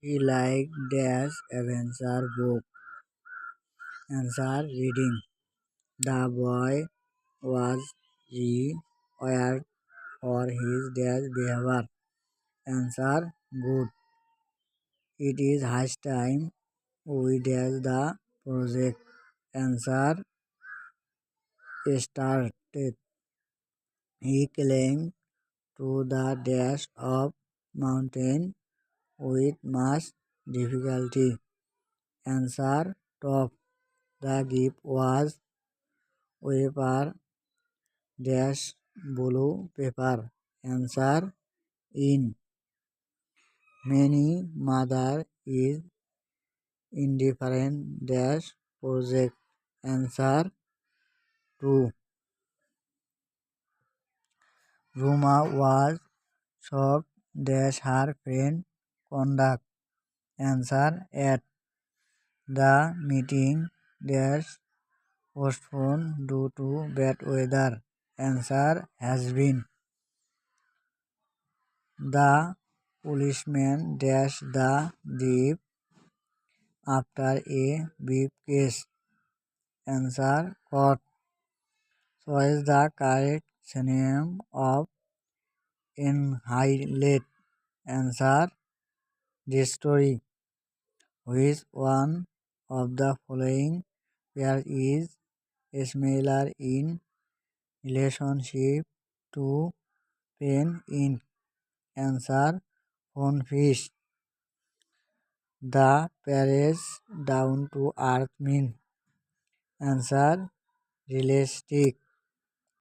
He liked dash adventure book. Answer reading. The boy was rewired for his dash behavior. Answer good. It is high time we dash the project. Answer started. He climbed to the dash of mountain with much difficulty. Answer top. The gift was paper dash blue paper. Answer in. Many mother is indifferent dash project. Answer 2. Ruma was shocked dash her friend conduct. Answer 8. The meeting dash postponed due to bad weather. Answer has been. The policeman dashed the thief after a briefcase. Answer caught. So is the correct synonym of annihilate. Answer destroy. Which one of the following pair is similar in relationship to pen ink? Answer phone fish. The pair's down to earth mean. Answer realistic.